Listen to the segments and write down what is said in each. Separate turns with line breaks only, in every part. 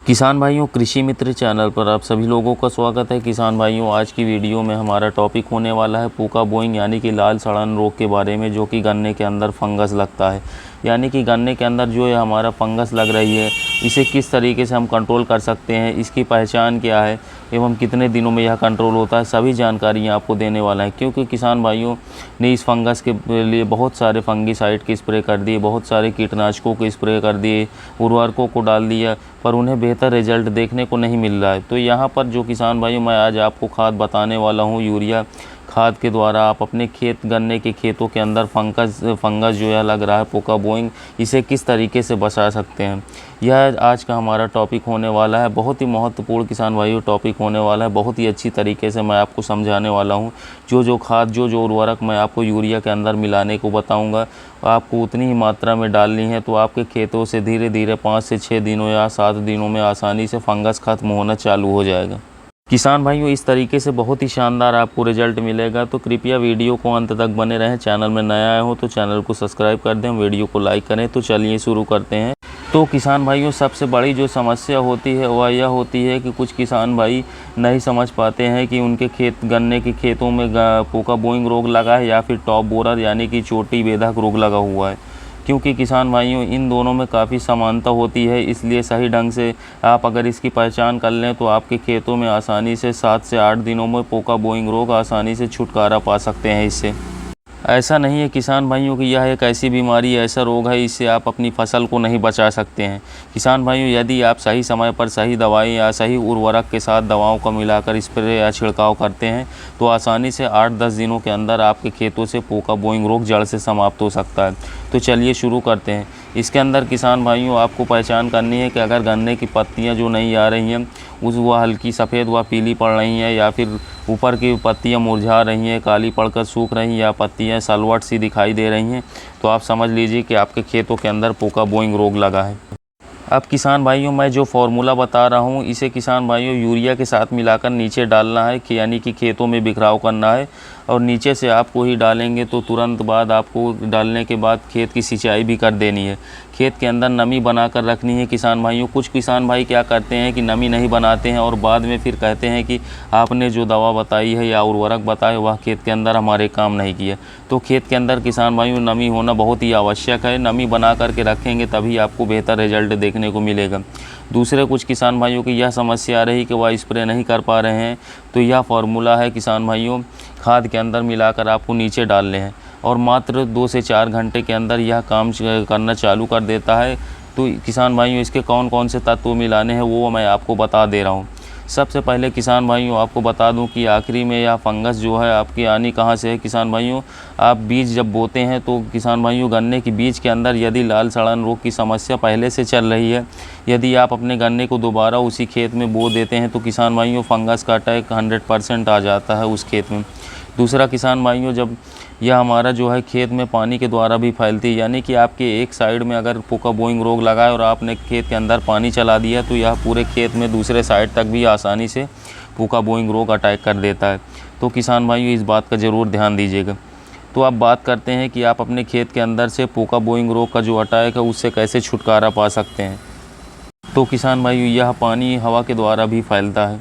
किसान भाइयों, कृषि मित्र चैनल पर आप सभी लोगों का स्वागत है। किसान भाइयों, आज की वीडियो में हमारा टॉपिक होने वाला है पुका बोइंग यानी कि लाल सड़न रोग के बारे में, जो कि गन्ने के अंदर फंगस लगता है। यानी कि गन्ने के अंदर जो है हमारा फंगस लग रही है, इसे किस तरीके से हम कंट्रोल कर सकते हैं, इसकी पहचान क्या है एवं कितने दिनों में यह कंट्रोल होता है, सभी जानकारियाँ आपको देने वाला है। क्योंकि किसान भाइयों ने इस फंगस के लिए बहुत सारे फंगीसाइड के स्प्रे कर दिए, बहुत सारे कीटनाशकों के स्प्रे कर दिए, उर्वरकों को डाल दिया, पर उन्हें बेहतर रिजल्ट देखने को नहीं मिल रहा है। तो यहाँ पर जो किसान भाइयों, मैं आज आपको खाद बताने वाला हूँ। यूरिया खाद के द्वारा आप अपने गन्ने के खेतों के अंदर फंगस जो है लग रहा है पुका बोइंग, इसे किस तरीके से बचा सकते हैं, यह आज का हमारा टॉपिक होने वाला है। बहुत ही महत्वपूर्ण किसान भाइयों टॉपिक होने वाला है। बहुत ही अच्छी तरीके से मैं आपको समझाने वाला हूँ। जो खाद जो उर्वरक मैं आपको यूरिया के अंदर मिलाने को बताऊँगा, आपको उतनी ही मात्रा में डालनी है, तो आपके खेतों से धीरे धीरे 5 से 6 दिनों या 7 दिनों में आसानी से फंगस खत्म होना चालू हो जाएगा। किसान भाइयों, इस तरीके से बहुत ही शानदार आपको रिजल्ट मिलेगा। तो कृपया वीडियो को अंत तक बने रहें। चैनल में नया आए हो तो चैनल को सब्सक्राइब कर दें, वीडियो को लाइक करें। तो चलिए शुरू करते हैं। तो किसान भाइयों, सबसे बड़ी जो समस्या होती है वह यह होती है कि कुछ किसान भाई नहीं समझ पाते हैं कि उनके गन्ने के खेतों में पुका बोइंग रोग लगा है या फिर टॉप बोरर यानी कि चोटी बेधक रोग लगा हुआ है। क्योंकि किसान भाइयों, इन दोनों में काफ़ी समानता होती है, इसलिए सही ढंग से आप अगर इसकी पहचान कर लें तो आपके खेतों में आसानी से 7 से 8 दिनों में पुका बोइंग रोग आसानी से छुटकारा पा सकते हैं। इससे ऐसा नहीं है किसान भाइयों कि यह एक ऐसी बीमारी, ऐसा रोग है, इससे आप अपनी फसल को नहीं बचा सकते हैं। किसान भाइयों, यदि आप सही समय पर सही दवाई या सही उर्वरक के साथ दवाओं का मिलाकर स्प्रे या छिड़काव करते हैं तो आसानी से 8-10 दिनों के अंदर आपके खेतों से पुका बोइंग रोग जड़ से समाप्त हो सकता है। तो चलिए शुरू करते हैं। इसके अंदर किसान भाइयों, आपको पहचान करनी है कि अगर गन्ने की पत्तियां जो नहीं आ रही हैं, वह हल्की सफ़ेद व पीली पड़ रही हैं, या फिर ऊपर की पत्तियां मुरझा रही हैं, काली पड़कर सूख रही हैं, या पत्तियां सलवट सी दिखाई दे रही हैं, तो आप समझ लीजिए कि आपके खेतों के अंदर पुका बोइंग रोग लगा है। अब किसान भाइयों, मैं जो फार्मूला बता रहा हूँ, इसे किसान भाइयों यूरिया के साथ मिलाकर नीचे डालना है, यानी कि खेतों में बिखराव करना है। और नीचे से आपको ही डालेंगे तो तुरंत बाद आपको डालने के बाद खेत की सिंचाई भी कर देनी है। खेत के अंदर नमी बनाकर रखनी है किसान भाइयों। कुछ किसान भाई क्या करते हैं कि नमी नहीं बनाते हैं और बाद में फिर कहते हैं कि आपने जो दवा बताई है या उर्वरक बताए वह खेत के अंदर हमारे काम नहीं किया। तो खेत के अंदर किसान भाइयों नमी होना बहुत ही आवश्यक है। नमी बना करके रखेंगे तभी आपको बेहतर रिजल्ट देखने को मिलेगा। दूसरे कुछ किसान भाइयों की यह समस्या आ रही कि वह स्प्रे नहीं कर पा रहे हैं, तो यह फार्मूला है किसान भाइयों, खाद के अंदर मिलाकर आपको नीचे डालने हैं और मात्र 2 से 4 घंटे के अंदर यह काम करना चालू कर देता है। तो किसान भाइयों, इसके कौन कौन से तत्व मिलाने हैं वो मैं आपको बता दे रहा हूँ। सबसे पहले किसान भाइयों आपको बता दूं कि आखिरी में यह फंगस जो है आपकी आनी कहाँ से है। किसान भाइयों, आप बीज जब बोते हैं तो किसान भाइयों गन्ने के बीज के अंदर यदि लाल सड़न रोग की समस्या पहले से चल रही है, यदि आप अपने गन्ने को दोबारा उसी खेत में बो देते हैं तो किसान भाइयों फंगस का अटैक 100% आ जाता है उस खेत में। दूसरा किसान भाइयों, जब यह हमारा जो है खेत में पानी के द्वारा भी फैलती है, यानी कि आपके एक साइड में अगर पुका बोइंग रोग लगा है और आपने खेत के अंदर पानी चला दिया तो यह पूरे खेत में दूसरे साइड तक भी आसानी से पुका बोइंग रोग अटैक कर देता है। तो किसान भाइयों इस बात का ज़रूर ध्यान दीजिएगा। तो अब बात करते हैं कि आप अपने खेत के अंदर से पुका बोइंग रोग का जो अटैक है उससे कैसे छुटकारा पा सकते हैं। तो किसान भाइयों, यह पानी हवा के द्वारा भी फैलता है।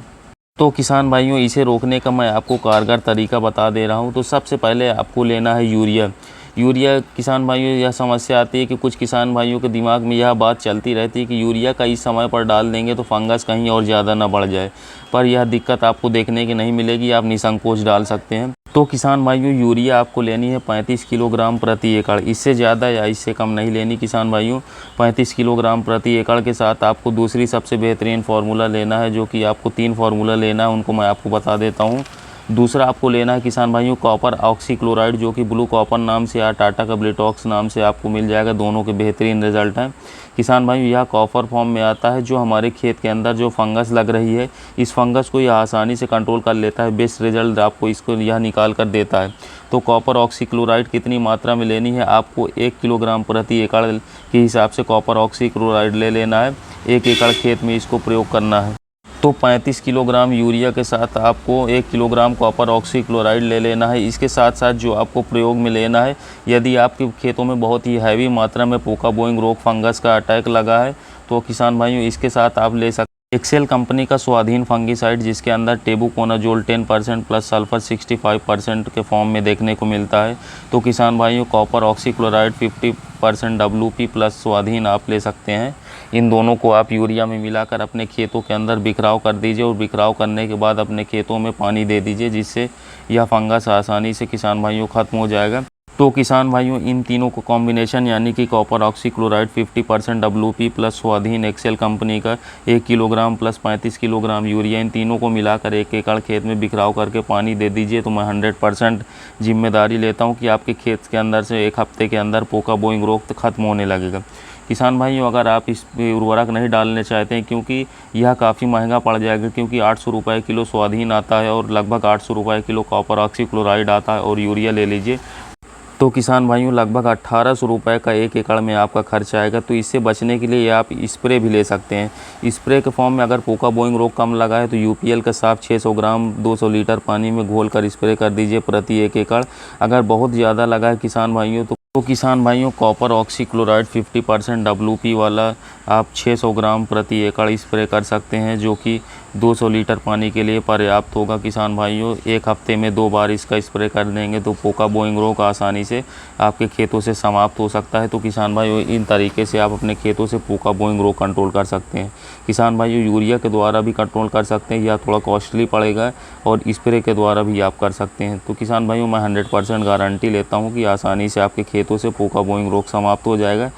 तो किसान भाइयों, इसे रोकने का मैं आपको कारगर तरीका बता दे रहा हूं। तो सबसे पहले आपको लेना है यूरिया। किसान भाइयों, यह समस्या आती है कि कुछ किसान भाइयों के दिमाग में यह बात चलती रहती है कि यूरिया का इस समय पर डाल देंगे तो फंगस कहीं और ज़्यादा ना बढ़ जाए, पर यह दिक्कत आपको देखने की नहीं मिलेगी। आप निसंकोच डाल सकते हैं। तो किसान भाइयों, यूरिया आपको लेनी है 35 किलोग्राम प्रति एकड़, इससे ज़्यादा या इससे कम नहीं लेनी किसान भाइयों। 35 किलोग्राम प्रति एकड़ के साथ आपको दूसरी सबसे बेहतरीन फार्मूला लेना है, जो कि आपको 3 फार्मूला लेना है, उनको मैं आपको बता देता हूँ। दूसरा आपको लेना है किसान भाइयों कॉपर ऑक्सीक्लोराइड, जो कि ब्लू कॉपर नाम से या टाटा का ब्लिटॉक्स नाम से आपको मिल जाएगा। दोनों के बेहतरीन रिजल्ट हैं किसान भाइयों। यह कॉपर फॉर्म में आता है, जो हमारे खेत के अंदर जो फंगस लग रही है, इस फंगस को यह आसानी से कंट्रोल कर लेता है। बेस्ट रिजल्ट आपको इसको यह निकाल कर देता है। तो कॉपर ऑक्सीक्लोराइड कितनी मात्रा में लेनी है, आपको 1 किलोग्राम प्रति एकड़ के हिसाब से कॉपर ऑक्सीक्लोराइड ले लेना है। 1 एकड़ खेत में इसको प्रयोग करना है। तो 35 किलोग्राम यूरिया के साथ आपको 1 किलोग्राम कॉपर ऑक्सीक्लोराइड ले लेना है। इसके साथ साथ जो आपको प्रयोग में लेना है, यदि आपके खेतों में बहुत ही हैवी मात्रा में पुका बोइंग रोग फंगस का अटैक लगा है तो किसान भाइयों इसके साथ आप ले सकते एक्सेल कंपनी का स्वाधीन फंगीसाइड, जिसके अंदर टेबुकोनाजोल 10% प्लस सल्फर 65% के फॉर्म में देखने को मिलता है। तो किसान भाइयों कॉपर ऑक्सीक्लोराइड 50% WP प्लस स्वाधीन आप ले सकते हैं। इन दोनों को आप यूरिया में मिलाकर अपने खेतों के अंदर बिखराव कर दीजिए और बिखराव करने के बाद अपने खेतों में पानी दे दीजिए, जिससे यह फंगस आसानी से किसान भाइयों ख़त्म हो जाएगा। तो किसान भाइयों इन तीनों को कॉम्बिनेशन यानी कि कॉपर ऑक्सीक्लोराइड 50% WP प्लस स्वाधीन एक्सेल कंपनी का 1 किलोग्राम प्लस 35 किलोग्राम यूरिया, इन तीनों को मिलाकर 1 एकड़ खेत में बिखराव करके पानी दे दीजिए। तो मैं 100% जिम्मेदारी लेता हूं कि आपके खेत के अंदर से 1 हफ्ते के अंदर पोका बोइंग रोग ख़त्म होने लगेगा। किसान भाइयों अगर आप इस उर्वरक नहीं डालने चाहते हैं, क्योंकि यह काफ़ी महंगा पड़ जाएगा, क्योंकि 800 रुपये किलो स्वाधीन आता है और लगभग 800 रुपये किलो कॉपर ऑक्सीक्लोराइड आता है, और यूरिया ले लीजिए तो किसान भाइयों लगभग 1800 रुपये का 1 एकड़ में आपका खर्च आएगा। तो इससे बचने के लिए आप स्प्रे भी ले सकते हैं। स्प्रे के फॉर्म में अगर पोका बोइंग रोग कम लगा है तो UPL का साफ 600 ग्राम 200 लीटर पानी में घोलकर स्प्रे कर दीजिए प्रति 1 एकड़। अगर बहुत ज़्यादा लगा है किसान भाइयों तो किसान भाइयों कॉपर ऑक्सीक्लोराइड 50% WP वाला आप 600 ग्राम प्रति एकड़ स्प्रे कर सकते हैं, जो कि 200 लीटर पानी के लिए पर्याप्त होगा। किसान भाइयों 1 हफ्ते में 2 बार इसका स्प्रे कर देंगे तो पोका बोइंग रोग आसानी से आपके खेतों से समाप्त हो सकता है। तो किसान भाइयों इन तरीके से आप अपने खेतों से पोका बोइंग रोग कंट्रोल कर सकते हैं। किसान भाइयों यूरिया के द्वारा भी कंट्रोल कर सकते हैं, यह थोड़ा कॉस्टली पड़ेगा, और स्प्रे के द्वारा भी आप कर सकते हैं। तो किसान भाइयों मैं 100% गारंटी लेता हूँ कि आसानी से आपके खेतों से पोका बोइंग रोग समाप्त हो जाएगा।